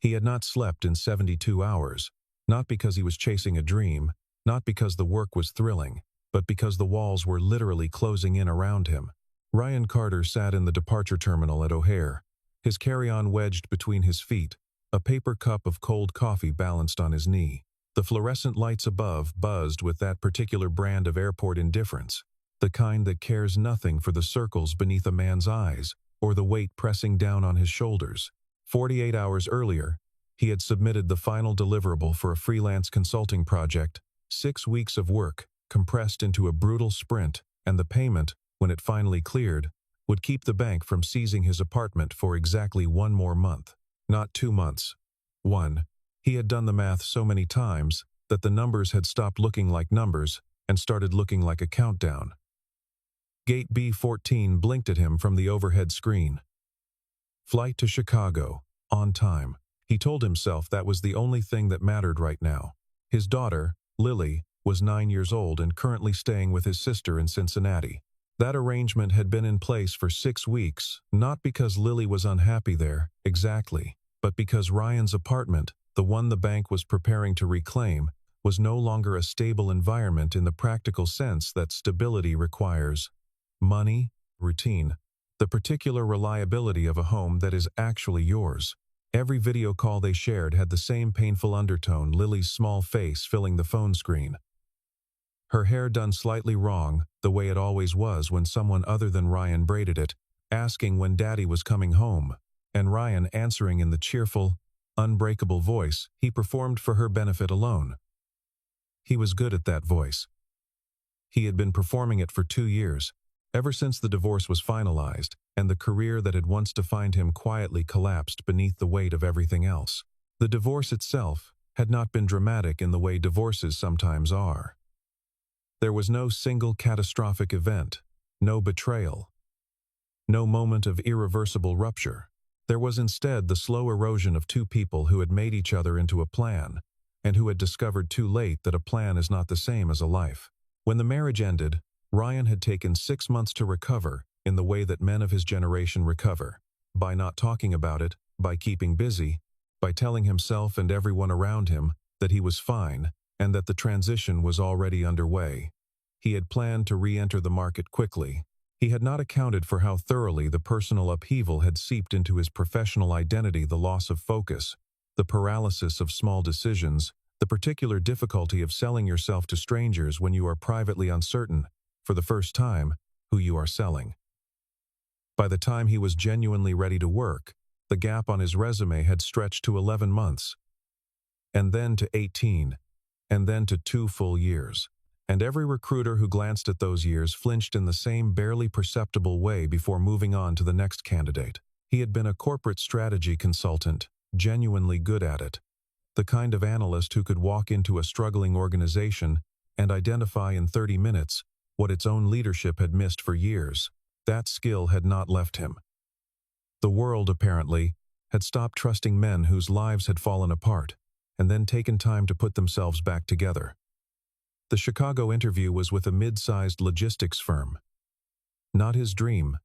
He had not slept in 72 hours, not because he was chasing a dream, not because the work was thrilling, but because the walls were literally closing in around him. Ryan Carter sat in the departure terminal at O'Hare, his carry-on wedged between his feet, a paper cup of cold coffee balanced on his knee. The fluorescent lights above buzzed with that particular brand of airport indifference, the kind that cares nothing for the circles beneath a man's eyes or the weight pressing down on his shoulders. 48 hours earlier, he had submitted the final deliverable for a freelance consulting project, 6 weeks of work compressed into a brutal sprint, and the payment, when it finally cleared, would keep the bank from seizing his apartment for exactly 1 more month. Not 2 months. 1. He had done the math so many times that the numbers had stopped looking like numbers and started looking like a countdown. Gate B14 blinked at him from the overhead screen. Flight to Chicago, on time. He told himself that was the only thing that mattered right now. His daughter, Lily, was 9 years old and currently staying with his sister in Cincinnati. That arrangement had been in place for 6 weeks, not because Lily was unhappy there, exactly, but because Ryan's apartment, the one the bank was preparing to reclaim, was no longer a stable environment in the practical sense that stability requires. Money, routine, the particular reliability of a home that is actually yours. Every video call they shared had the same painful undertone, Lily's small face filling the phone screen. Her hair done slightly wrong, the way it always was when someone other than Ryan braided it, asking when Daddy was coming home, and Ryan answering in the cheerful, unbreakable voice he performed for her benefit alone. He was good at that voice. He had been performing it for 2 years, ever since the divorce was finalized, and the career that had once defined him quietly collapsed beneath the weight of everything else. The divorce itself had not been dramatic in the way divorces sometimes are. There was no single catastrophic event, no betrayal, no moment of irreversible rupture. There was instead the slow erosion of 2 people who had made each other into a plan, and who had discovered too late that a plan is not the same as a life. When the marriage ended, Ryan had taken 6 months to recover in the way that men of his generation recover, by not talking about it, by keeping busy, by telling himself and everyone around him that he was fine and that the transition was already underway. He had planned to re-enter the market quickly. He had not accounted for how thoroughly the personal upheaval had seeped into his professional identity, the loss of focus, the paralysis of small decisions, the particular difficulty of selling yourself to strangers when you are privately uncertain, for the first time, who you are selling. By the time he was genuinely ready to work, the gap on his resume had stretched to 11 months, and then to 18, and then to 2 full years. And every recruiter who glanced at those years flinched in the same barely perceptible way before moving on to the next candidate. He had been a corporate strategy consultant, genuinely good at it. The kind of analyst who could walk into a struggling organization and identify in 30 minutes what its own leadership had missed for years. That skill had not left him. The world, apparently, had stopped trusting men whose lives had fallen apart, and then taken time to put themselves back together. The Chicago interview was with a mid-sized logistics firm. Not his dream,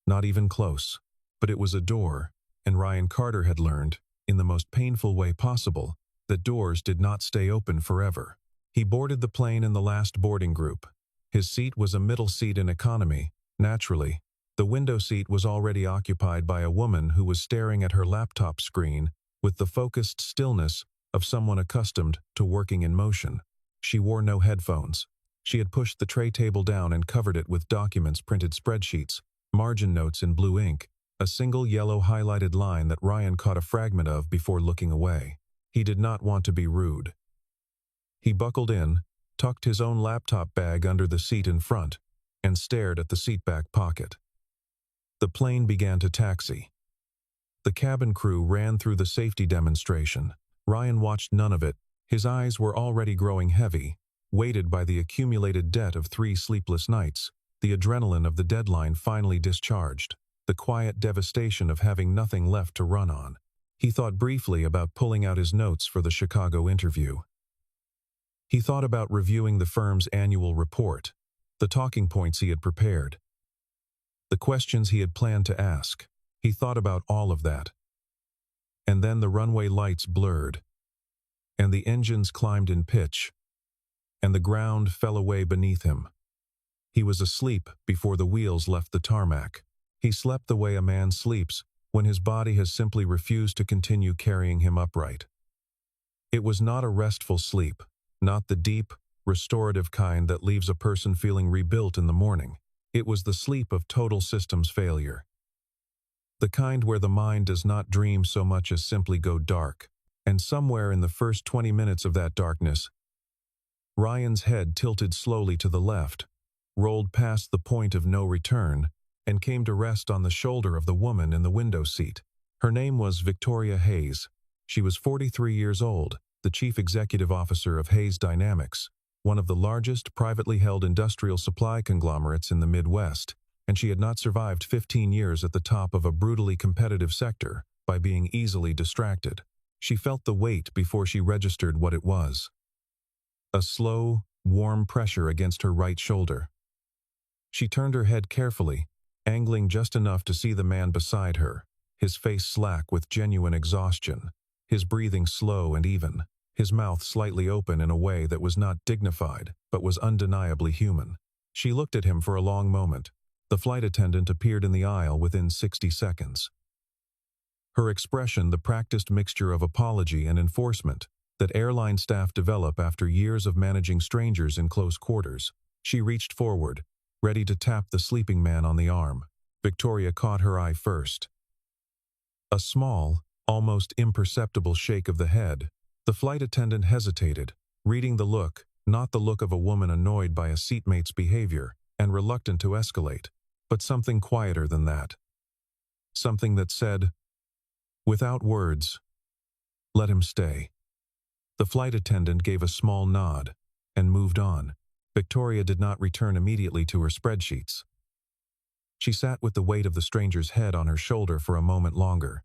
not even close, but it was a door, and Ryan Carter had learned, in the most painful way possible, that doors did not stay open forever. He boarded the plane in the last boarding group. His seat was a middle seat in economy. Naturally, the window seat was already occupied by a woman who was staring at her laptop screen with the focused stillness of someone accustomed to working in motion. She wore no headphones. She had pushed the tray table down and covered it with documents, printed spreadsheets, margin notes in blue ink, a single yellow highlighted line that Ryan caught a fragment of before looking away. He did not want to be rude. He buckled in, tucked his own laptop bag under the seat in front, and stared at the seatback pocket. The plane began to taxi. The cabin crew ran through the safety demonstration. Ryan watched none of it. His eyes were already growing heavy, weighted by the accumulated debt of 3 sleepless nights, the adrenaline of the deadline finally discharged, the quiet devastation of having nothing left to run on. He thought briefly about pulling out his notes for the Chicago interview. He thought about reviewing the firm's annual report, the talking points he had prepared, the questions he had planned to ask. He thought about all of that. And then the runway lights blurred, and the engines climbed in pitch, and the ground fell away beneath him. He was asleep before the wheels left the tarmac. He slept the way a man sleeps when his body has simply refused to continue carrying him upright. It was not a restful sleep, not the deep, restorative kind that leaves a person feeling rebuilt in the morning. It was the sleep of total systems failure. The kind where the mind does not dream so much as simply go dark. And somewhere in the first 20 minutes of that darkness, Ryan's head tilted slowly to the left, rolled past the point of no return, and came to rest on the shoulder of the woman in the window seat. Her name was Victoria Hayes. She was 43 years old, the chief executive officer of Hayes Dynamics, one of the largest privately held industrial supply conglomerates in the Midwest, and she had not survived 15 years at the top of a brutally competitive sector by being easily distracted. She felt the weight before she registered what it was. A slow, warm pressure against her right shoulder. She turned her head carefully, angling just enough to see the man beside her, his face slack with genuine exhaustion, his breathing slow and even, his mouth slightly open in a way that was not dignified, but was undeniably human. She looked at him for a long moment. The flight attendant appeared in the aisle within 60 seconds. Her expression the practiced mixture of apology and enforcement that airline staff develop after years of managing strangers in close quarters. She reached forward, ready to tap the sleeping man on the arm. Victoria caught her eye first. A small, almost imperceptible shake of the head. The flight attendant hesitated, reading the look, not the look of a woman annoyed by a seatmate's behavior and reluctant to escalate, but something quieter than that. Something that said, without words, let him stay. The flight attendant gave a small nod and moved on. Victoria did not return immediately to her spreadsheets. She sat with the weight of the stranger's head on her shoulder for a moment longer.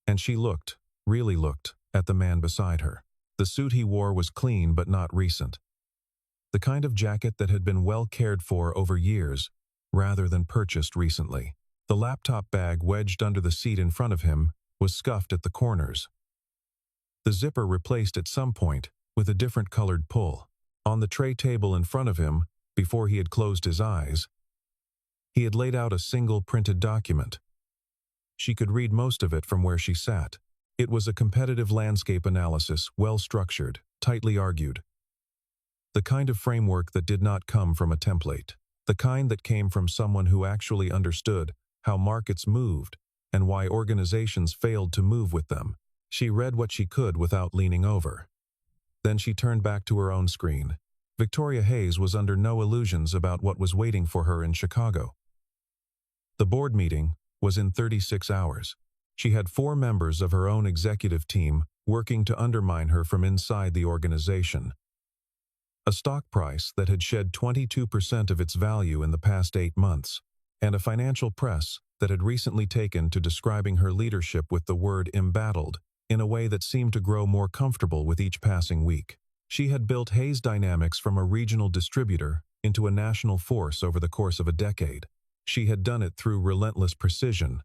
And she looked, really looked, at the man beside her. The suit he wore was clean but not recent. The kind of jacket that had been well cared for over years, rather than purchased recently. The laptop bag wedged under the seat in front of him was scuffed at the corners. The zipper replaced at some point with a different colored pull. On the tray table in front of him, before he had closed his eyes, he had laid out a single printed document. She could read most of it from where she sat. It was a competitive landscape analysis, well-structured, tightly argued. The kind of framework that did not come from a template. The kind that came from someone who actually understood how markets moved and why organizations failed to move with them. She read what she could without leaning over. Then she turned back to her own screen. Victoria Hayes was under no illusions about what was waiting for her in Chicago. The board meeting was in 36 hours. She had 4 members of her own executive team working to undermine her from inside the organization. A stock price that had shed 22% of its value in the past 8 months, and a financial press that had recently taken to describing her leadership with the word embattled in a way that seemed to grow more comfortable with each passing week. She had built Hayes Dynamics from a regional distributor into a national force over the course of a decade. She had done it through relentless precision,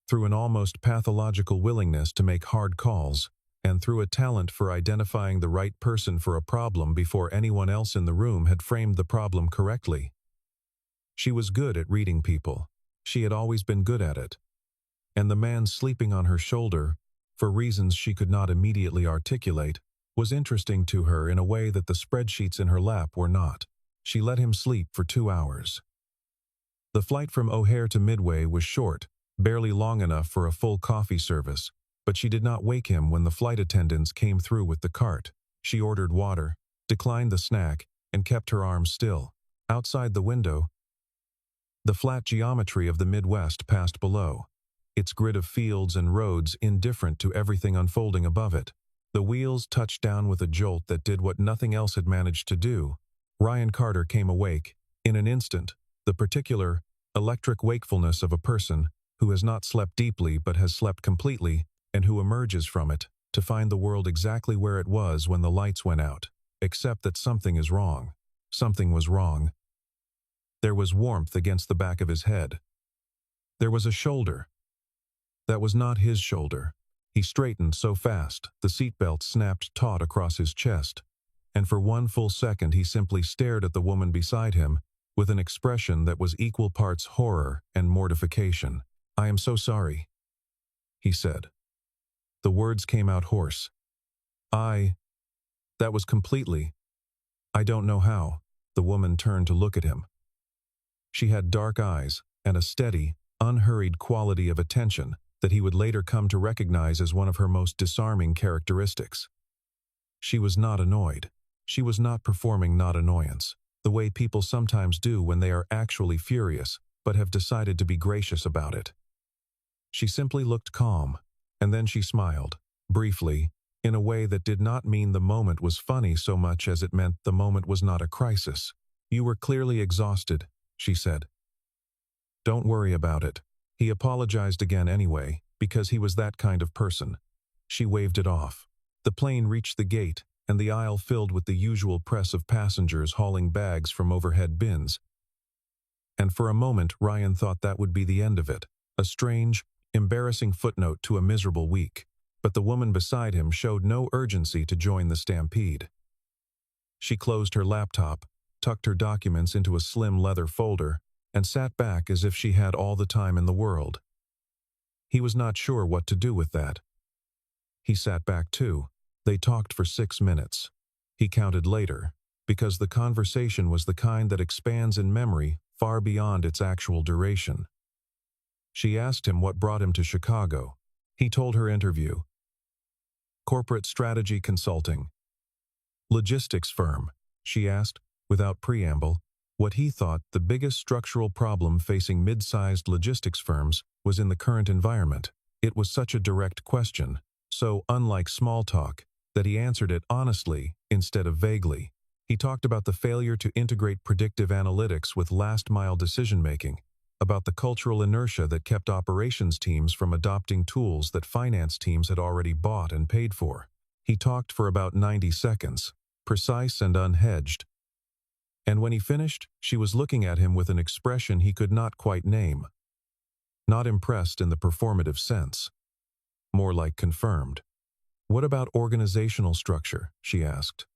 through an almost pathological willingness to make hard calls, and through a talent for identifying the right person for a problem before anyone else in the room had framed the problem correctly. She was good at reading people. She had always been good at it. And the man sleeping on her shoulder, for reasons she could not immediately articulate, was interesting to her in a way that the spreadsheets in her lap were not. She let him sleep for 2 hours. The flight from O'Hare to Midway was short, barely long enough for a full coffee service, but she did not wake him when the flight attendants came through with the cart. She ordered water, declined the snack, and kept her arms still. Outside the window, the flat geometry of the Midwest passed below, its grid of fields and roads indifferent to everything unfolding above it. The wheels touched down with a jolt that did what nothing else had managed to do. Ryan Carter came awake, in an instant, the particular, electric wakefulness of a person who has not slept deeply but has slept completely, and who emerges from it to find the world exactly where it was when the lights went out, except that something is wrong. Something was wrong. There was warmth against the back of his head. There was a shoulder. That was not his shoulder. He straightened so fast, the seatbelt snapped taut across his chest, and for one full second he simply stared at the woman beside him with an expression that was equal parts horror and mortification. "I am so sorry," he said. The words came out hoarse. That was completely. I don't know how." The woman turned to look at him. She had dark eyes and a steady, unhurried quality of attention that he would later come to recognize as one of her most disarming characteristics. She was not annoyed. She was not performing not annoyance, the way people sometimes do when they are actually furious, but have decided to be gracious about it. She simply looked calm, and then she smiled, briefly, in a way that did not mean the moment was funny so much as it meant the moment was not a crisis. "You were clearly exhausted," she said. "Don't worry about it." He apologized again anyway, because he was that kind of person. She waved it off. The plane reached the gate, and the aisle filled with the usual press of passengers hauling bags from overhead bins. And for a moment, Ryan thought that would be the end of it, a strange, embarrassing footnote to a miserable week. But the woman beside him showed no urgency to join the stampede. She closed her laptop, tucked her documents into a slim leather folder, and sat back as if she had all the time in the world. He was not sure what to do with that. He sat back too. They talked for 6 minutes. He counted later, because the conversation was the kind that expands in memory far beyond its actual duration. She asked him what brought him to Chicago. He told her interview. Corporate strategy consulting. Logistics firm, she asked, without preamble, what he thought the biggest structural problem facing mid-sized logistics firms was in the current environment. It was such a direct question, so unlike small talk, that he answered it honestly instead of vaguely. He talked about the failure to integrate predictive analytics with last-mile decision-making, about the cultural inertia that kept operations teams from adopting tools that finance teams had already bought and paid for. He talked for about 90 seconds, precise and unhedged. And when he finished, she was looking at him with an expression he could not quite name. Not impressed in the performative sense. More like confirmed. "What about organizational structure?" she asked.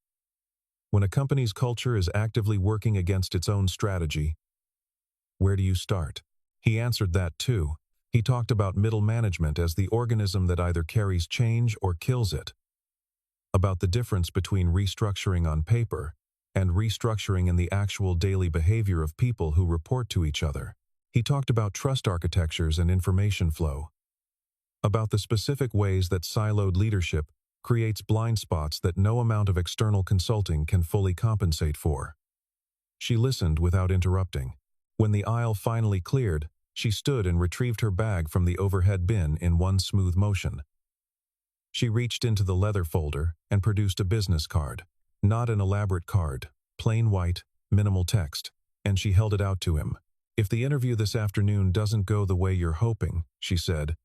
"When a company's culture is actively working against its own strategy, where do you start?" He answered that too. He talked about middle management as the organism that either carries change or kills it. About the difference between restructuring on paper and restructuring in the actual daily behavior of people who report to each other. He talked about trust architectures and information flow. About the specific ways that siloed leadership creates blind spots that no amount of external consulting can fully compensate for. She listened without interrupting. When the aisle finally cleared, she stood and retrieved her bag from the overhead bin in one smooth motion. She reached into the leather folder and produced a business card. Not an elaborate card, plain white, minimal text, and she held it out to him. "If the interview this afternoon doesn't go the way you're hoping," she said,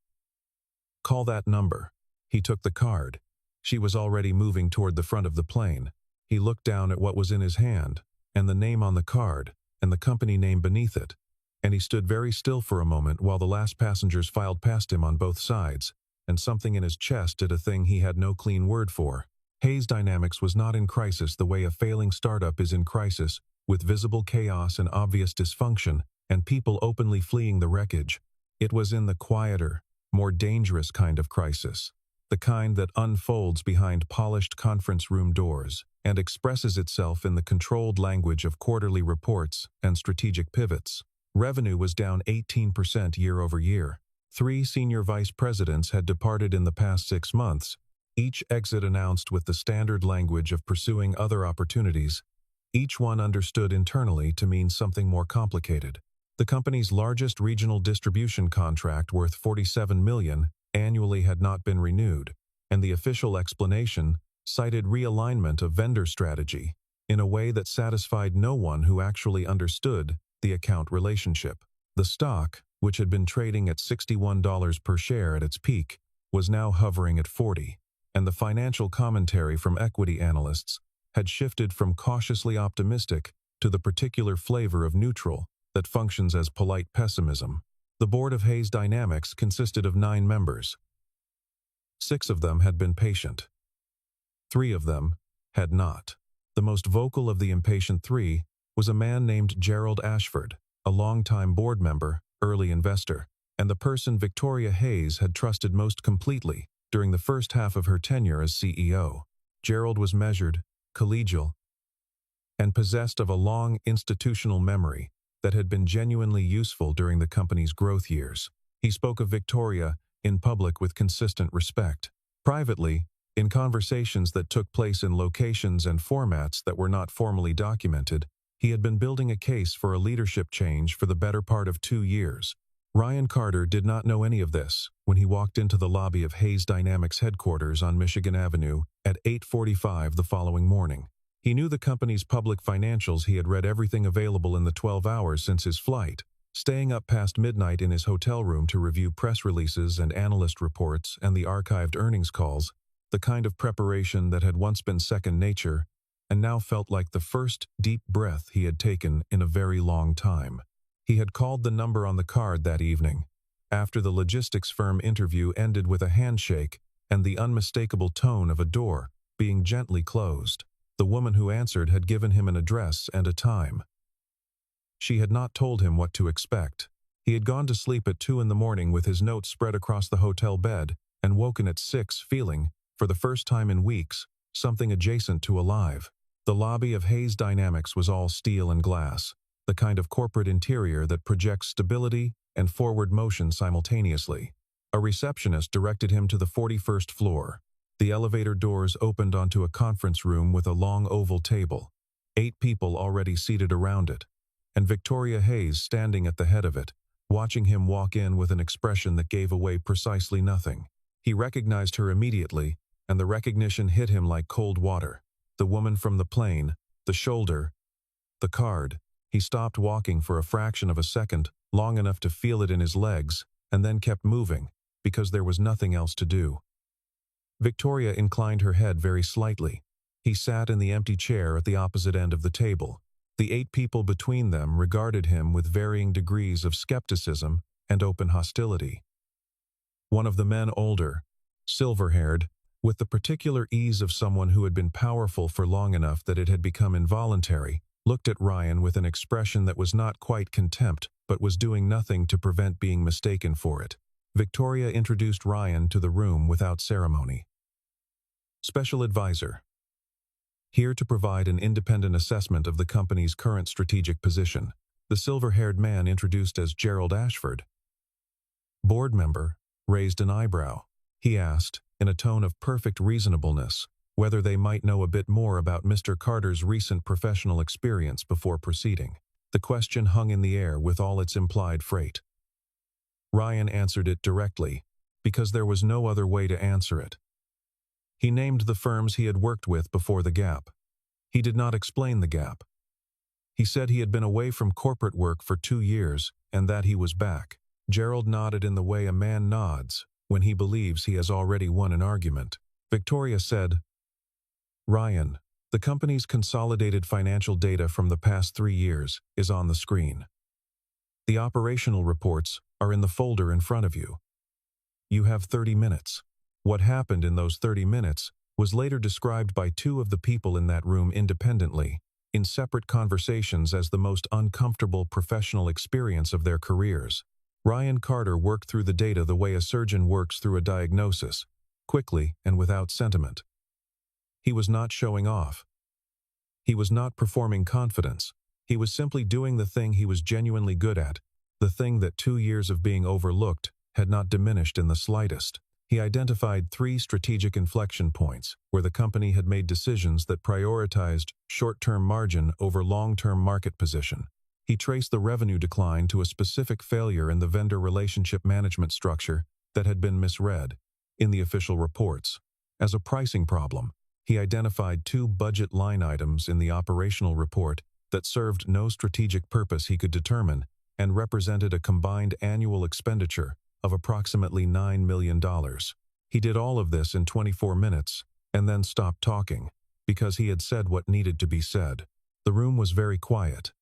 "call that number." He took the card. She was already moving toward the front of the plane. He looked down at what was in his hand, and the name on the card, and the company name beneath it, and he stood very still for a moment while the last passengers filed past him on both sides, and something in his chest did a thing he had no clean word for. Hayes Dynamics was not in crisis the way a failing startup is in crisis, with visible chaos and obvious dysfunction, and people openly fleeing the wreckage. It was in the quieter, more dangerous kind of crisis, the kind that unfolds behind polished conference room doors and expresses itself in the controlled language of quarterly reports and strategic pivots. Revenue was down 18% year over year. 3 senior vice presidents had departed in the past 6 months, each exit announced with the standard language of pursuing other opportunities. Each one understood internally to mean something more complicated. The company's largest regional distribution contract worth $47 million annually had not been renewed, and the official explanation cited realignment of vendor strategy in a way that satisfied no one who actually understood the account relationship. The stock, which had been trading at $61 per share at its peak, was now hovering at $40, and the financial commentary from equity analysts had shifted from cautiously optimistic to the particular flavor of neutral that functions as polite pessimism. The board of Hayes Dynamics consisted of 9 members. 6 of them had been patient. 3 of them had not. The most vocal of the impatient 3 was a man named Gerald Ashford, a longtime board member, early investor, and the person Victoria Hayes had trusted most completely during the first half of her tenure as CEO. Gerald was measured, collegial, and possessed of a long institutional memory that had been genuinely useful during the company's growth years. He spoke of Victoria in public with consistent respect. Privately, in conversations that took place in locations and formats that were not formally documented, he had been building a case for a leadership change for the better part of 2 years. Ryan Carter did not know any of this when he walked into the lobby of Hayes Dynamics headquarters on Michigan Avenue at 8:45 the following morning. He knew the company's public financials. He had read everything available in the 12 hours since his flight, staying up past midnight in his hotel room to review press releases and analyst reports and the archived earnings calls, the kind of preparation that had once been second nature and now felt like the first deep breath he had taken in a very long time. He had called the number on the card that evening, after the logistics firm interview ended with a handshake and the unmistakable tone of a door being gently closed. The woman who answered had given him an address and a time. She had not told him what to expect. He had gone to sleep at 2 in the morning with his notes spread across the hotel bed and woken at 6 feeling, for the first time in weeks, something adjacent to alive. The lobby of Hayes Dynamics was all steel and glass, the kind of corporate interior that projects stability and forward motion simultaneously. A receptionist directed him to the 41st floor. The elevator doors opened onto a conference room with a long oval table, 8 people already seated around it, and Victoria Hayes standing at the head of it, watching him walk in with an expression that gave away precisely nothing. He recognized her immediately, and the recognition hit him like cold water. The woman from the plane, the shoulder, the card. He stopped walking for a fraction of a second, long enough to feel it in his legs, and then kept moving, because there was nothing else to do. Victoria inclined her head very slightly. He sat in the empty chair at the opposite end of the table. The 8 people between them regarded him with varying degrees of skepticism and open hostility. One of the men, older, silver-haired, with the particular ease of someone who had been powerful for long enough that it had become involuntary, looked at Ryan with an expression that was not quite contempt, but was doing nothing to prevent being mistaken for it. Victoria introduced Ryan to the room without ceremony. Special Advisor. Here to provide an independent assessment of the company's current strategic position, the silver-haired man introduced as Gerald Ashford. Board member raised an eyebrow. He asked, in a tone of perfect reasonableness, whether they might know a bit more about Mr. Carter's recent professional experience before proceeding. The question hung in the air with all its implied freight. Ryan answered it directly, because there was no other way to answer it. He named the firms he had worked with before the gap. He did not explain the gap. He said he had been away from corporate work for 2 years and that he was back. Gerald nodded in the way a man nods when he believes he has already won an argument. Victoria said, "Ryan, the company's consolidated financial data from the past 3 years is on the screen. The operational reports are in the folder in front of you. You have 30 minutes. What happened in those 30 minutes was later described by 2 of the people in that room independently, in separate conversations, as the most uncomfortable professional experience of their careers. Ryan Carter worked through the data the way a surgeon works through a diagnosis, quickly and without sentiment. He was not showing off. He was not performing confidence. He was simply doing the thing he was genuinely good at, the thing that 2 years of being overlooked had not diminished in the slightest. He identified 3 strategic inflection points where the company had made decisions that prioritized short-term margin over long-term market position. He traced the revenue decline to a specific failure in the vendor relationship management structure that had been misread in the official reports. As a pricing problem, he identified 2 budget line items in the operational report that served no strategic purpose he could determine and represented a combined annual expenditure of approximately $9 million. He did all of this in 24 minutes and then stopped talking because he had said what needed to be said. The room was very quiet.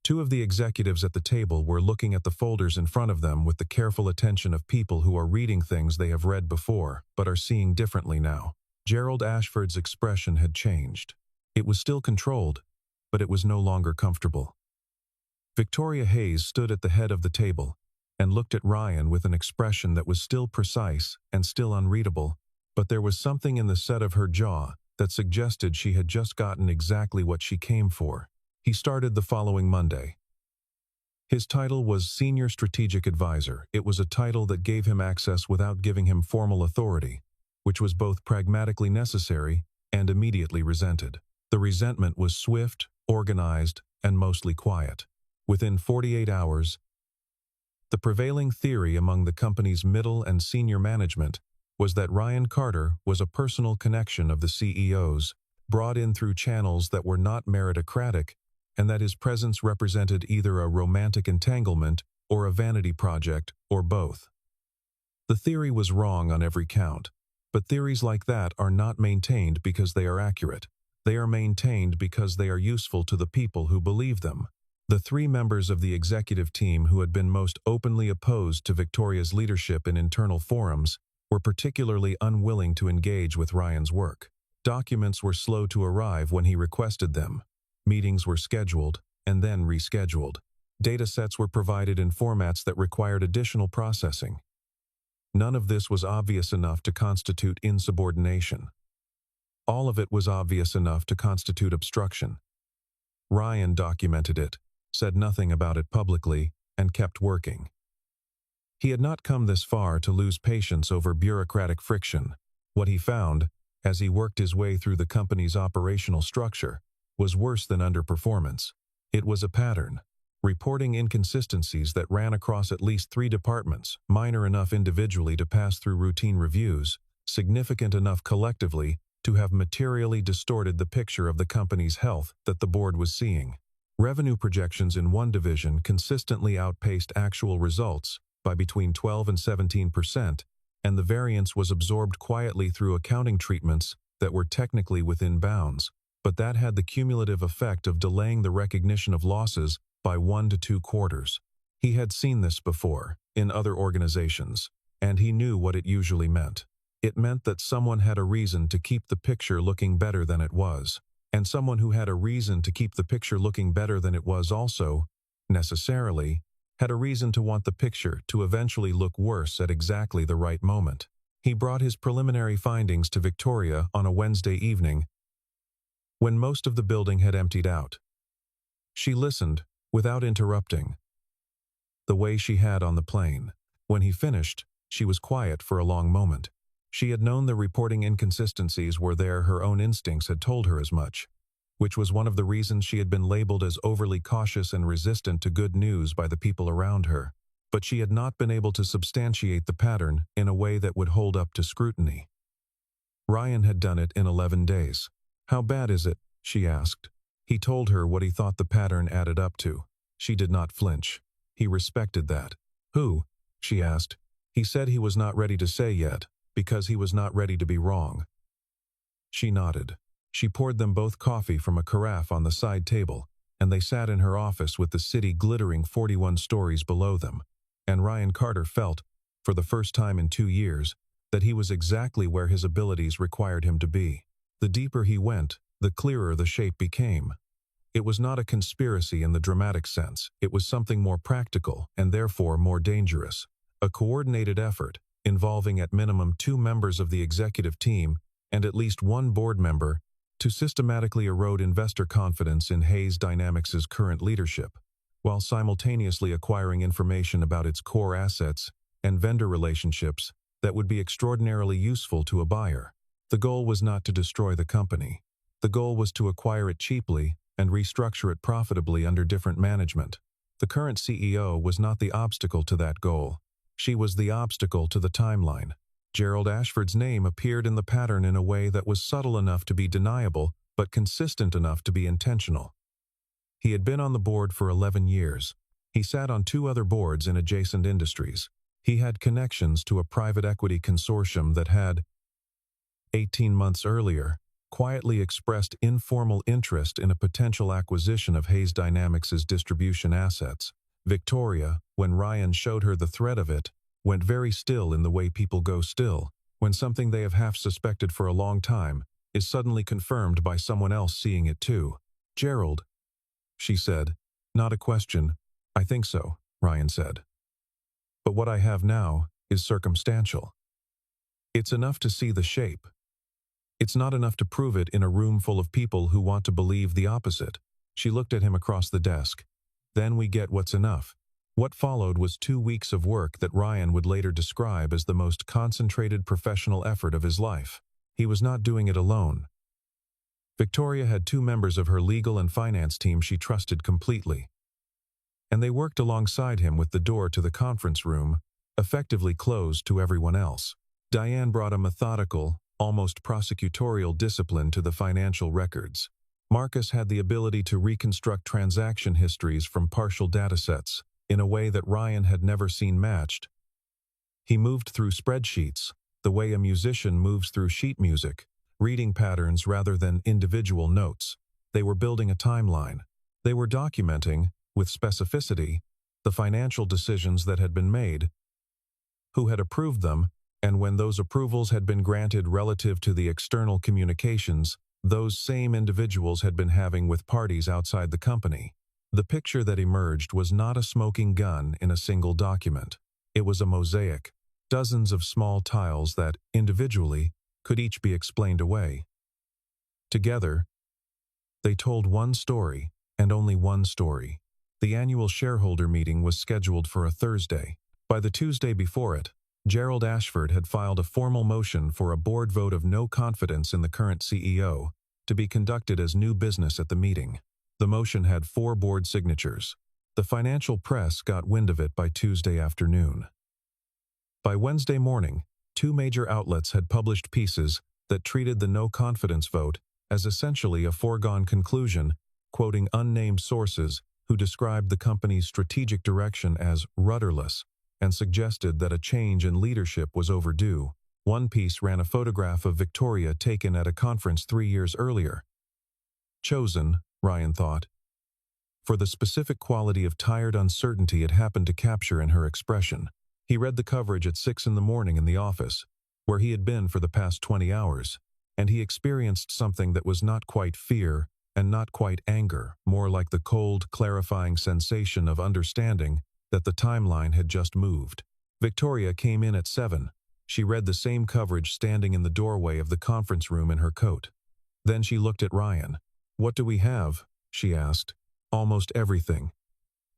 Two of the executives at the table were looking at the folders in front of them with the careful attention of people who are reading things they have read before, but are seeing differently now. Gerald Ashford's expression had changed. It was still controlled, but it was no longer comfortable. Victoria Hayes stood at the head of the table and looked at Ryan with an expression that was still precise and still unreadable, but there was something in the set of her jaw that suggested she had just gotten exactly what she came for. He started the following Monday. His title was Senior Strategic Advisor. It was a title that gave him access without giving him formal authority, which was both pragmatically necessary and immediately resented. The resentment was swift, organized, and mostly quiet. Within 48 hours, the prevailing theory among the company's middle and senior management was that Ryan Carter was a personal connection of the CEO's, brought in through channels that were not meritocratic, and that his presence represented either a romantic entanglement or a vanity project, or both. The theory was wrong on every count, but theories like that are not maintained because they are accurate. They are maintained because they are useful to the people who believe them. The three members of the executive team who had been most openly opposed to Victoria's leadership in internal forums were particularly unwilling to engage with Ryan's work. Documents were slow to arrive when he requested them. Meetings were scheduled and then rescheduled. Datasets were provided in formats that required additional processing. None of this was obvious enough to constitute insubordination. All of it was obvious enough to constitute obstruction. Ryan documented it, said nothing about it publicly, and kept working. He had not come this far to lose patience over bureaucratic friction. What he found, as he worked his way through the company's operational structure, was worse than underperformance. It was a pattern, reporting inconsistencies that ran across at least 3 departments, minor enough individually to pass through routine reviews, significant enough collectively to have materially distorted the picture of the company's health that the board was seeing. Revenue projections in one division consistently outpaced actual results by between 12 and 17%, and the variance was absorbed quietly through accounting treatments that were technically within bounds, but that had the cumulative effect of delaying the recognition of losses by 1 to 2 quarters. He had seen this before, in other organizations, and he knew what it usually meant. It meant that someone had a reason to keep the picture looking better than it was, and someone who had a reason to keep the picture looking better than it was also, necessarily, had a reason to want the picture to eventually look worse at exactly the right moment. He brought his preliminary findings to Victoria on a Wednesday evening, when most of the building had emptied out. She listened, without interrupting, the way she had on the plane. When he finished, she was quiet for a long moment. She had known the reporting inconsistencies were there. Her own instincts had told her as much, which was one of the reasons she had been labeled as overly cautious and resistant to good news by the people around her. But she had not been able to substantiate the pattern in a way that would hold up to scrutiny. Ryan had done it in 11 days. "How bad is it?" she asked. He told her what he thought the pattern added up to. She did not flinch. He respected that. "Who?" she asked. He said he was not ready to say yet, because he was not ready to be wrong. She nodded. She poured them both coffee from a carafe on the side table, and they sat in her office with the city glittering 41 stories below them. And Ryan Carter felt, for the first time in 2 years, that he was exactly where his abilities required him to be. The deeper he went, the clearer the shape became. It was not a conspiracy in the dramatic sense. It was something more practical and therefore more dangerous. A coordinated effort, involving at minimum 2 members of the executive team and at least 1 board member, to systematically erode investor confidence in Hayes Dynamics' current leadership, while simultaneously acquiring information about its core assets and vendor relationships that would be extraordinarily useful to a buyer. The goal was not to destroy the company. The goal was to acquire it cheaply and restructure it profitably under different management. The current CEO was not the obstacle to that goal. She was the obstacle to the timeline. Gerald Ashford's name appeared in the pattern in a way that was subtle enough to be deniable, but consistent enough to be intentional. He had been on the board for 11 years. He sat on 2 other boards in adjacent industries. He had connections to a private equity consortium that had, 18 months earlier, quietly expressed informal interest in a potential acquisition of Hayes Dynamics' distribution assets. Victoria, when Ryan showed her the threat of it, went very still in the way people go still, when something they have half suspected for a long time is suddenly confirmed by someone else seeing it too. "Gerald," she said. "Not a question. I think so," Ryan said. "But what I have now is circumstantial. It's enough to see the shape. It's not enough to prove it in a room full of people who want to believe the opposite." She looked at him across the desk. "Then we get what's enough." What followed was 2 weeks of work that Ryan would later describe as the most concentrated professional effort of his life. He was not doing it alone. Victoria had 2 members of her legal and finance team she trusted completely, and they worked alongside him with the door to the conference room effectively closed to everyone else. Diane brought a methodical, almost prosecutorial discipline to the financial records. Marcus had the ability to reconstruct transaction histories from partial datasets in a way that Ryan had never seen matched. He moved through spreadsheets, the way a musician moves through sheet music, reading patterns rather than individual notes. They were building a timeline. They were documenting, with specificity, the financial decisions that had been made, who had approved them, and when those approvals had been granted relative to the external communications those same individuals had been having with parties outside the company. The picture that emerged was not a smoking gun in a single document. It was a mosaic, dozens of small tiles that, individually, could each be explained away. Together, they told one story, and only one story. The annual shareholder meeting was scheduled for a Thursday. By the Tuesday before it, Gerald Ashford had filed a formal motion for a board vote of no confidence in the current CEO to be conducted as new business at the meeting. The motion had 4 board signatures. The financial press got wind of it by Tuesday afternoon. By Wednesday morning, 2 major outlets had published pieces that treated the no-confidence vote as essentially a foregone conclusion, quoting unnamed sources who described the company's strategic direction as rudderless and suggested that a change in leadership was overdue. One piece ran a photograph of Victoria taken at a conference 3 years earlier. Chosen, Ryan thought, for the specific quality of tired uncertainty it happened to capture in her expression. He read the coverage at 6 in the morning in the office, where he had been for the past 20 hours, and he experienced something that was not quite fear and not quite anger, more like the cold, clarifying sensation of understanding that the timeline had just moved. Victoria came in at 7. She read the same coverage standing in the doorway of the conference room in her coat. Then she looked at Ryan. "What do we have?" she asked. "Almost everything,"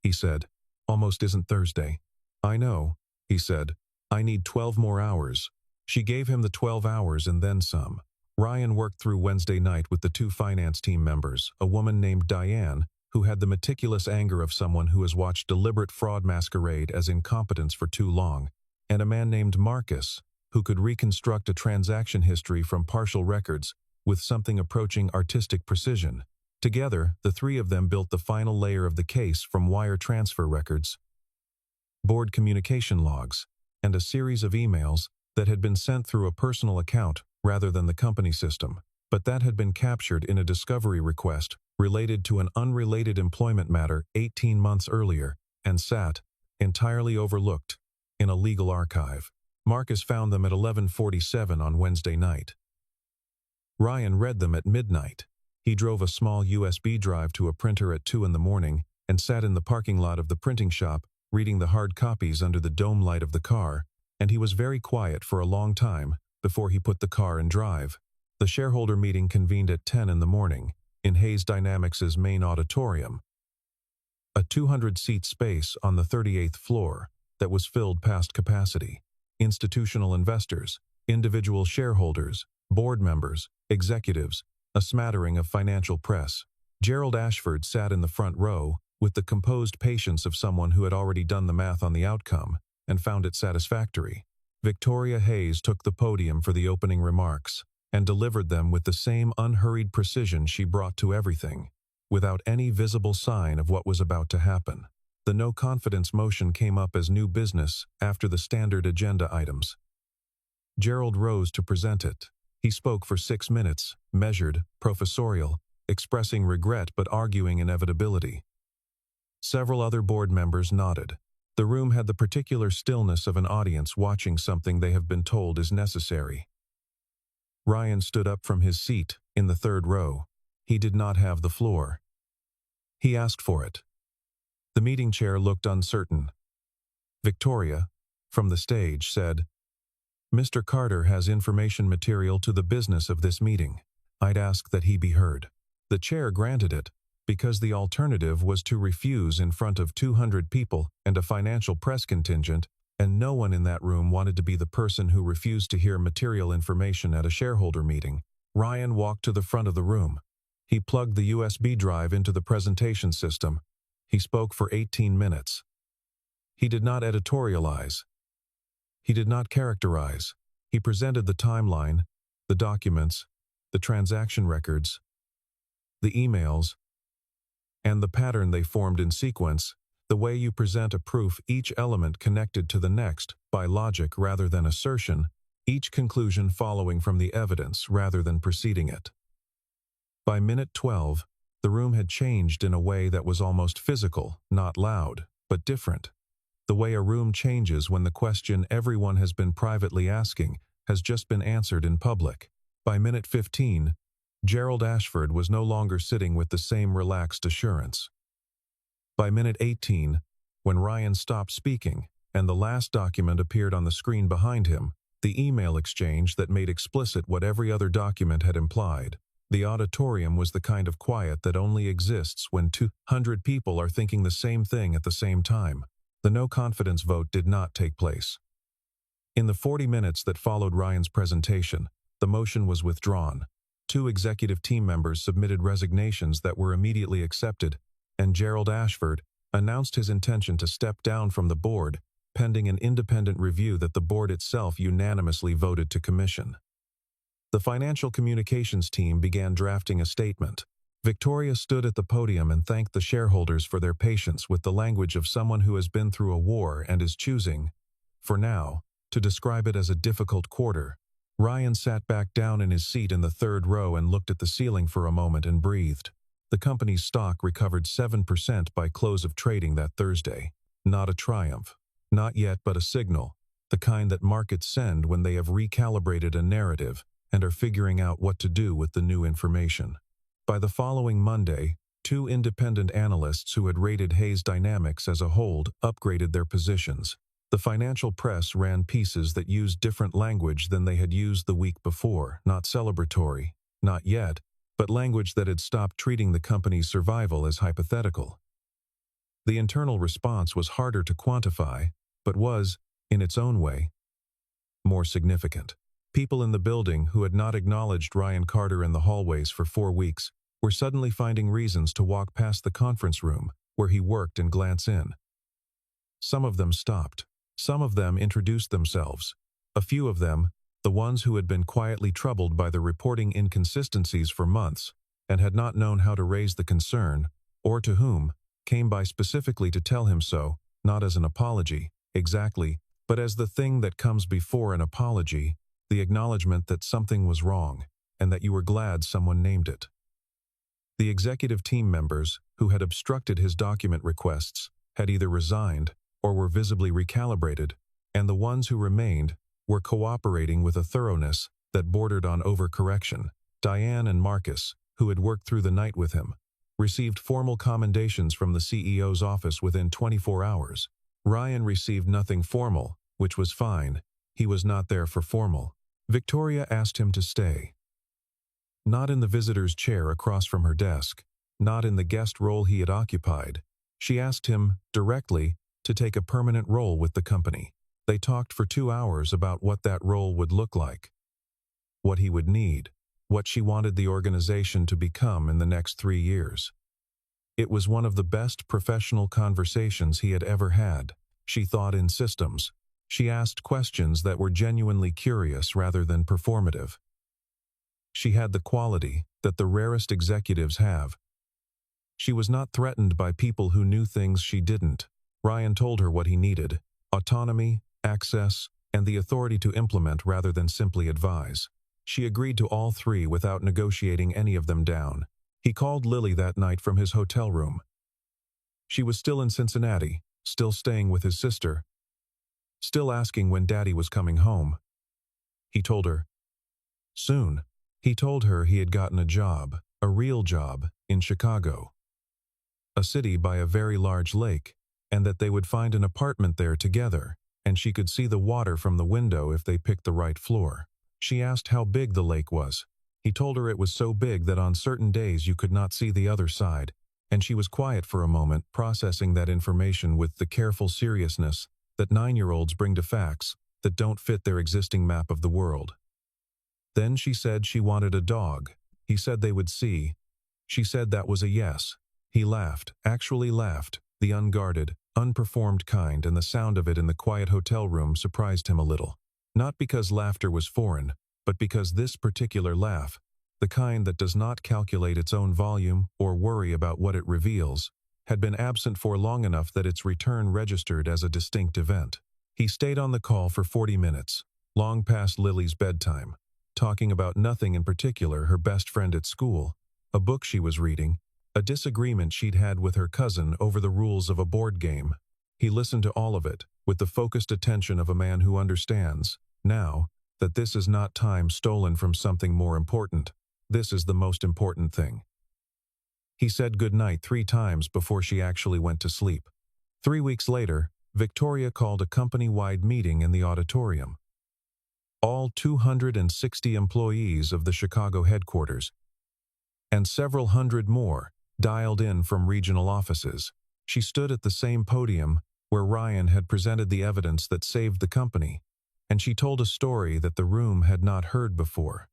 he said. "Almost isn't Thursday." "I know," he said. "I need 12 more hours." She gave him the 12 hours and then some. Ryan worked through Wednesday night with the 2 finance team members, a woman named Diane, who had the meticulous anger of someone who has watched deliberate fraud masquerade as incompetence for too long, and a man named Marcus, who could reconstruct a transaction history from partial records with something approaching artistic precision. Together, the 3 of them built the final layer of the case from wire transfer records, board communication logs, and a series of emails that had been sent through a personal account rather than the company system, but that had been captured in a discovery request related to an unrelated employment matter 18 months earlier and sat, entirely overlooked, in a legal archive. Marcus found them at 11:47 on Wednesday night. Ryan read them at midnight. He drove a small USB drive to a printer at 2 in the morning and sat in the parking lot of the printing shop reading the hard copies under the dome light of the car, and he was very quiet for a long time before he put the car in drive. The shareholder meeting convened at 10 in the morning in Hayes Dynamics' main auditorium, a 200-seat space on the 38th floor that was filled past capacity. Institutional investors, individual shareholders, board members, executives, a smattering of financial press. Gerald Ashford sat in the front row with the composed patience of someone who had already done the math on the outcome and found it satisfactory. Victoria Hayes took the podium for the opening remarks and delivered them with the same unhurried precision she brought to everything, without any visible sign of what was about to happen. The no-confidence motion came up as new business after the standard agenda items. Gerald rose to present it. He spoke for 6 minutes, measured, professorial, expressing regret but arguing inevitability. Several other board members nodded. The room had the particular stillness of an audience watching something they have been told is necessary. Ryan stood up from his seat, in the third row. He did not have the floor. He asked for it. The meeting chair looked uncertain. Victoria, from the stage, said, "Mr. Carter has information material to the business of this meeting. I'd ask that he be heard." The chair granted it, because the alternative was to refuse in front of 200 people and a financial press contingent, and no one in that room wanted to be the person who refused to hear material information at a shareholder meeting. Ryan walked to the front of the room. He plugged the USB drive into the presentation system. He spoke for 18 minutes. He did not editorialize. He did not characterize. He presented the timeline, the documents, the transaction records, the emails, and the pattern they formed in sequence, the way you present a proof, each element connected to the next, by logic rather than assertion, each conclusion following from the evidence rather than preceding it. By minute 12, the room had changed in a way that was almost physical, not loud, but different. The way a room changes when the question everyone has been privately asking has just been answered in public. By minute 15, Gerald Ashford was no longer sitting with the same relaxed assurance. By minute 18, when Ryan stopped speaking and the last document appeared on the screen behind him, the email exchange that made explicit what every other document had implied, the auditorium was the kind of quiet that only exists when 200 people are thinking the same thing at the same time. The no-confidence vote did not take place. In the 40 minutes that followed Ryan's presentation, the motion was withdrawn. 2 executive team members submitted resignations that were immediately accepted, and Gerald Ashford announced his intention to step down from the board, pending an independent review that the board itself unanimously voted to commission. The financial communications team began drafting a statement. Victoria stood at the podium and thanked the shareholders for their patience with the language of someone who has been through a war and is choosing, for now, to describe it as a difficult quarter. Ryan sat back down in his seat in the third row and looked at the ceiling for a moment and breathed. The company's stock recovered 7% by close of trading that Thursday. Not a triumph. Not yet, but a signal, the kind that markets send when they have recalibrated a narrative and are figuring out what to do with the new information. By the following Monday, 2 independent analysts who had rated Hayes Dynamics as a hold upgraded their positions. The financial press ran pieces that used different language than they had used the week before, not celebratory, not yet, but language that had stopped treating the company's survival as hypothetical. The internal response was harder to quantify, but was, in its own way, more significant. People in the building who had not acknowledged Ryan Carter in the hallways for 4 weeks were suddenly finding reasons to walk past the conference room where he worked and glance in. Some of them stopped. Some of them introduced themselves. A few of them, the ones who had been quietly troubled by the reporting inconsistencies for months and had not known how to raise the concern, or to whom, came by specifically to tell him so, not as an apology, exactly, but as the thing that comes before an apology, the acknowledgement that something was wrong, and that you were glad someone named it. The executive team members, who had obstructed his document requests, had either resigned or were visibly recalibrated, and the ones who remained were cooperating with a thoroughness that bordered on overcorrection. Diane and Marcus, who had worked through the night with him, received formal commendations from the CEO's office within 24 hours. Ryan received nothing formal, which was fine. He was not there for formal. Victoria asked him to stay. Not in the visitor's chair across from her desk, not in the guest role he had occupied. She asked him, directly, to take a permanent role with the company. They talked for 2 hours about what that role would look like, what he would need, what she wanted the organization to become in the next 3 years. It was one of the best professional conversations he had ever had. She thought in systems. She asked questions that were genuinely curious rather than performative. She had the quality that the rarest executives have. She was not threatened by people who knew things she didn't. Ryan told her what he needed: autonomy, access, and the authority to implement rather than simply advise. She agreed to all three without negotiating any of them down. He called Lily that night from his hotel room. She was still in Cincinnati, still staying with his sister, still asking when Daddy was coming home. He told her, soon. He told her he had gotten a job, a real job, in Chicago, a city by a very large lake, and that they would find an apartment there together, and she could see the water from the window if they picked the right floor. She asked how big the lake was. He told her it was so big that on certain days you could not see the other side, and she was quiet for a moment, processing that information with the careful seriousness that 9-year-olds bring to facts that don't fit their existing map of the world. Then she said she wanted a dog. He said they would see. She said that was a yes. He laughed, actually laughed, the unguarded, unperformed kind, and the sound of it in the quiet hotel room surprised him a little. Not because laughter was foreign, but because this particular laugh, the kind that does not calculate its own volume or worry about what it reveals, had been absent for long enough that its return registered as a distinct event. He stayed on the call for 40 minutes, long past Lily's bedtime, talking about nothing in particular, her best friend at school, a book she was reading, a disagreement she'd had with her cousin over the rules of a board game. He listened to all of it, with the focused attention of a man who understands, now, that this is not time stolen from something more important. This is the most important thing. He said good night 3 times before she actually went to sleep. 3 weeks later, Victoria called a company-wide meeting in the auditorium. All 260 employees of the Chicago headquarters, and several hundred more, dialed in from regional offices. She stood at the same podium where Ryan had presented the evidence that saved the company, and she told a story that the room had not heard before.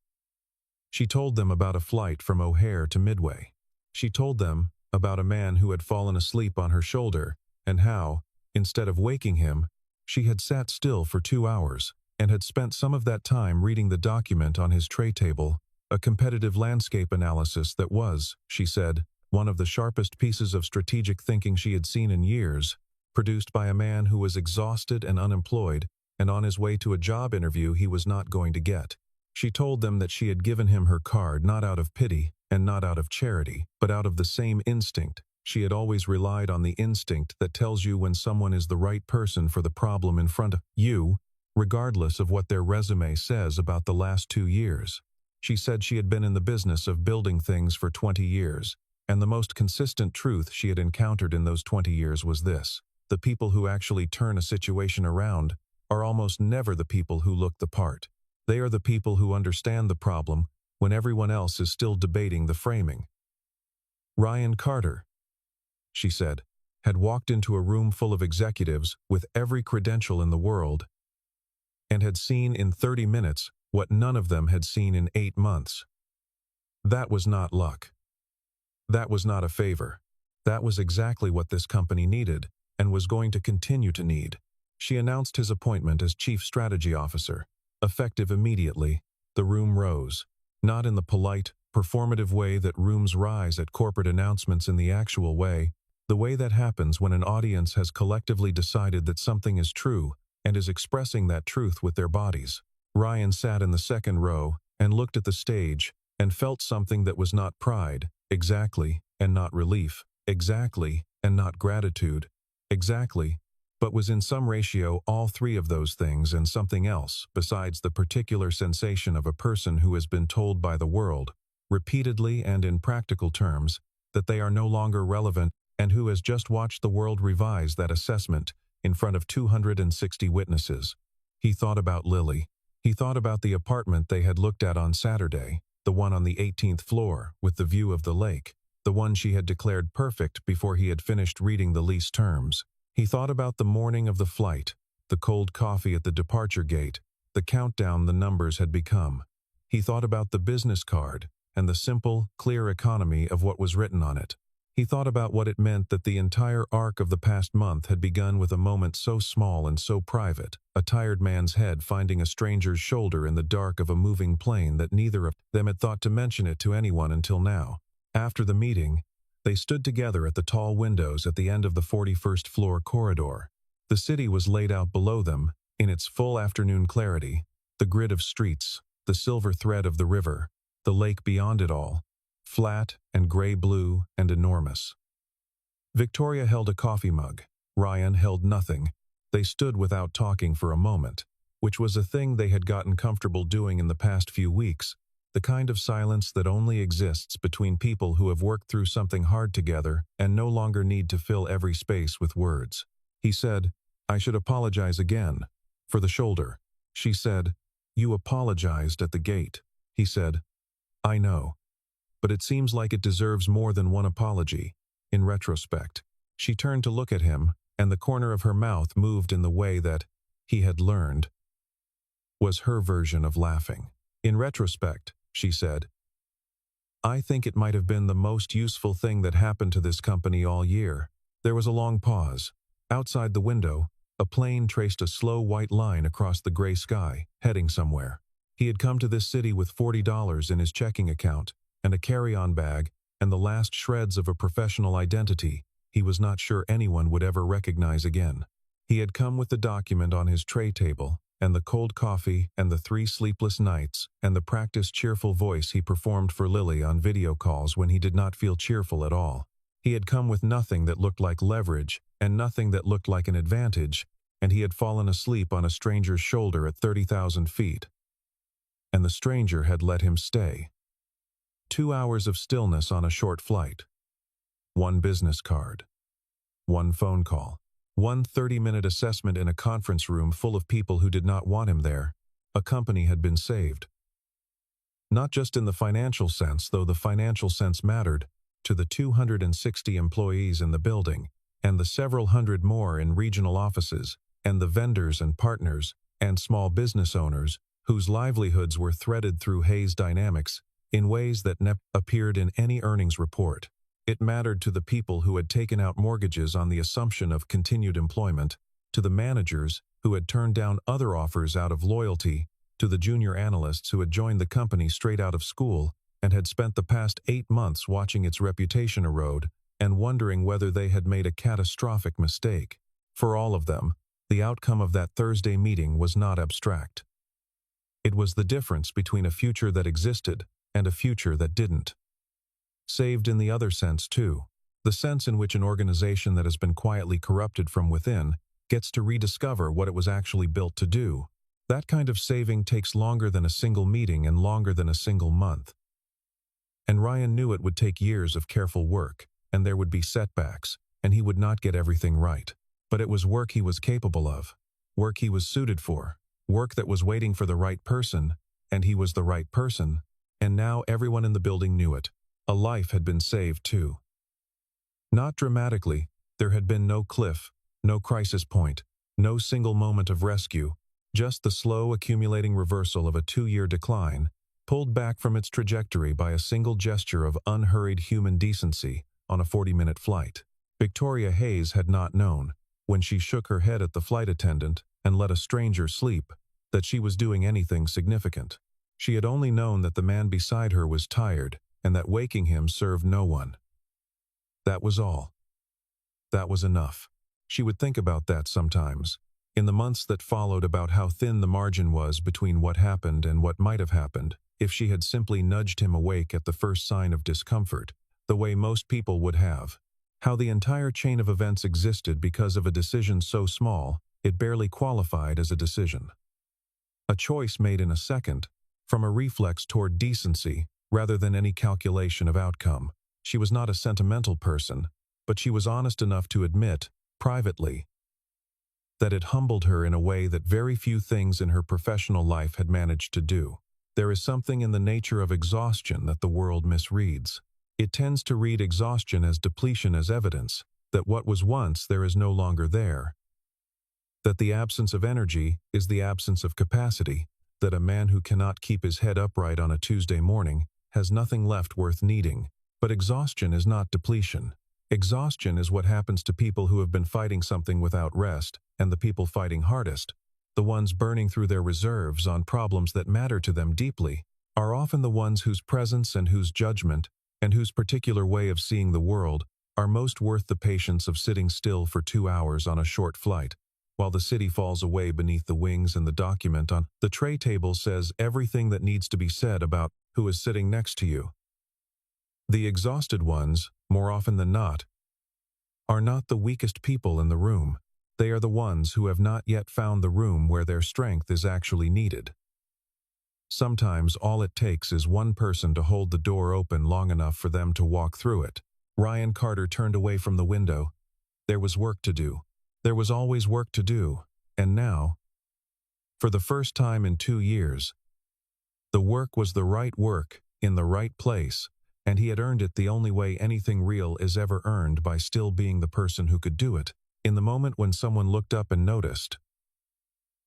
She told them about a flight from O'Hare to Midway. She told them about a man who had fallen asleep on her shoulder and how, instead of waking him, she had sat still for 2 hours and had spent some of that time reading the document on his tray table, a competitive landscape analysis that was, she said, one of the sharpest pieces of strategic thinking she had seen in years, produced by a man who was exhausted and unemployed and on his way to a job interview he was not going to get. She told them that she had given him her card not out of pity and not out of charity, but out of the same instinct. She had always relied on the instinct that tells you when someone is the right person for the problem in front of you, regardless of what their resume says about the last 2 years. She said she had been in the business of building things for 20 years, and the most consistent truth she had encountered in those 20 years was this: the people who actually turn a situation around are almost never the people who look the part. They are the people who understand the problem when everyone else is still debating the framing. Ryan Carter, she said, had walked into a room full of executives with every credential in the world and had seen in 30 minutes what none of them had seen in 8 months. That was not luck. That was not a favor. That was exactly what this company needed and was going to continue to need. She announced his appointment as Chief Strategy Officer. Effective immediately, the room rose, not in the polite, performative way that rooms rise at corporate announcements in the actual way, the way that happens when an audience has collectively decided that something is true and is expressing that truth with their bodies. Ryan sat in the second row and looked at the stage and felt something that was not pride, exactly, and not relief, exactly, and not gratitude, exactly, but was in some ratio all 3 of those things and something else besides the particular sensation of a person who has been told by the world, repeatedly and in practical terms, that they are no longer relevant and who has just watched the world revise that assessment in front of 260 witnesses. He thought about Lily. He thought about the apartment they had looked at on Saturday, the one on the 18th floor with the view of the lake, the one she had declared perfect before he had finished reading the lease terms. He thought about the morning of the flight, the cold coffee at the departure gate, the countdown the numbers had become. He thought about the business card and the simple, clear economy of what was written on it. He thought about what it meant that the entire arc of the past month had begun with a moment so small and so private, a tired man's head finding a stranger's shoulder in the dark of a moving plane that neither of them had thought to mention it to anyone until now. After the meeting, they stood together at the tall windows at the end of the 41st floor corridor. The city was laid out below them, in its full afternoon clarity, the grid of streets, the silver thread of the river, the lake beyond it all, flat and gray-blue and enormous. Victoria held a coffee mug. Ryan held nothing. They stood without talking for a moment, which was a thing they had gotten comfortable doing in the past few weeks, the kind of silence that only exists between people who have worked through something hard together and no longer need to fill every space with words. He said, "I should apologize again." For the shoulder. She said, "You apologized at the gate." He said, "I know. But it seems like it deserves more than one apology." In retrospect, she turned to look at him, and the corner of her mouth moved in the way that, he had learned, was her version of laughing. In retrospect, she said, "I think it might have been the most useful thing that happened to this company all year." There was a long pause. Outside the window, a plane traced a slow white line across the gray sky, heading somewhere. He had come to this city with $40 in his checking account, and a carry-on bag, and the last shreds of a professional identity he was not sure anyone would ever recognize again. He had come with the document on his tray table, and the cold coffee, and the 3 sleepless nights, and the practiced cheerful voice he performed for Lily on video calls when he did not feel cheerful at all. He had come with nothing that looked like leverage, and nothing that looked like an advantage, and he had fallen asleep on a stranger's shoulder at 30,000 feet. And the stranger had let him stay. 2 hours of stillness on a short flight. 1 business card. 1 phone call. 1 30-minute assessment in a conference room full of people who did not want him there. A company had been saved. Not just in the financial sense, though the financial sense mattered, to the 260 employees in the building, and the several hundred more in regional offices, and the vendors and partners, and small business owners, whose livelihoods were threaded through Hayes Dynamics in ways that never appeared in any earnings report. It mattered to the people who had taken out mortgages on the assumption of continued employment, to the managers who had turned down other offers out of loyalty, to the junior analysts who had joined the company straight out of school and had spent the past 8 months watching its reputation erode and wondering whether they had made a catastrophic mistake. For all of them, the outcome of that Thursday meeting was not abstract. It was the difference between a future that existed and a future that didn't. Saved in the other sense, too, the sense in which an organization that has been quietly corrupted from within gets to rediscover what it was actually built to do. That kind of saving takes longer than a single meeting and longer than a single month. And Ryan knew it would take years of careful work, and there would be setbacks, and he would not get everything right. But it was work he was capable of, work he was suited for, work that was waiting for the right person, and he was the right person, and now everyone in the building knew it. A life had been saved, too. Not dramatically, there had been no cliff, no crisis point, no single moment of rescue, just the slow accumulating reversal of a 2-year decline, pulled back from its trajectory by a single gesture of unhurried human decency on a 40-minute flight. Victoria Hayes had not known, when she shook her head at the flight attendant and let a stranger sleep, that she was doing anything significant. She had only known that the man beside her was tired, and that waking him served no one. That was all. That was enough. She would think about that sometimes, in the months that followed, about how thin the margin was between what happened and what might have happened if she had simply nudged him awake at the first sign of discomfort, the way most people would have. How the entire chain of events existed because of a decision so small, it barely qualified as a decision. A choice made in a second, from a reflex toward decency, rather than any calculation of outcome. She was not a sentimental person, but she was honest enough to admit, privately, that it humbled her in a way that very few things in her professional life had managed to do. There is something in the nature of exhaustion that the world misreads. It tends to read exhaustion as depletion, as evidence that what was once there is no longer there. That the absence of energy is the absence of capacity, that a man who cannot keep his head upright on a Tuesday morning has nothing left worth needing. But exhaustion is not depletion. Exhaustion is what happens to people who have been fighting something without rest, and the people fighting hardest, the ones burning through their reserves on problems that matter to them deeply, are often the ones whose presence and whose judgment and whose particular way of seeing the world are most worth the patience of sitting still for 2 hours on a short flight. while the city falls away beneath the wings and the document on the tray table says everything that needs to be said about who is sitting next to you. The exhausted ones, more often than not, are not the weakest people in the room. They are the ones who have not yet found the room where their strength is actually needed. Sometimes all it takes is one person to hold the door open long enough for them to walk through it. Ryan Carter turned away from the window. There was work to do. There was always work to do, and now, for the first time in 2 years, the work was the right work, in the right place, and he had earned it the only way anything real is ever earned, by still being the person who could do it. In the moment when someone looked up and noticed,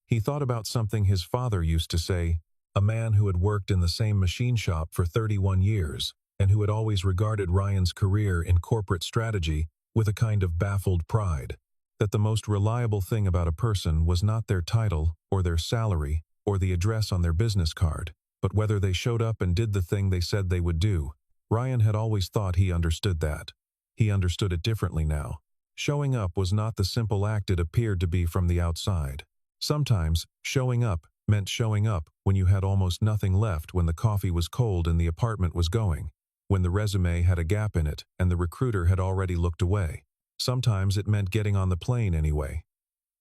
he thought about something his father used to say, a man who had worked in the same machine shop for 31 years, and who had always regarded Ryan's career in corporate strategy with a kind of baffled pride, that the most reliable thing about a person was not their title or their salary or the address on their business card, but whether they showed up and did the thing they said they would do. Ryan had always thought he understood that. He understood it differently now. Showing up was not the simple act it appeared to be from the outside. Sometimes, showing up meant showing up when you had almost nothing left, when the coffee was cold and the apartment was going, when the resume had a gap in it and the recruiter had already looked away. Sometimes it meant getting on the plane anyway.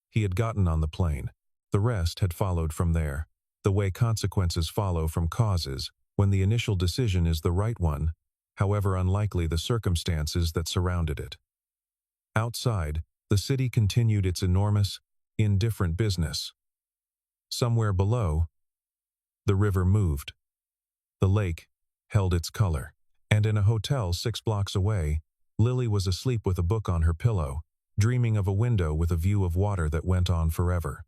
He had gotten on the plane. The rest had followed from there. The way consequences follow from causes, when the initial decision is the right one, however unlikely the circumstances that surrounded it. Outside, the city continued its enormous, indifferent business. Somewhere below, the river moved. The lake held its color. And in a hotel 6 blocks away, Lily was asleep with a book on her pillow, dreaming of a window with a view of water that went on forever.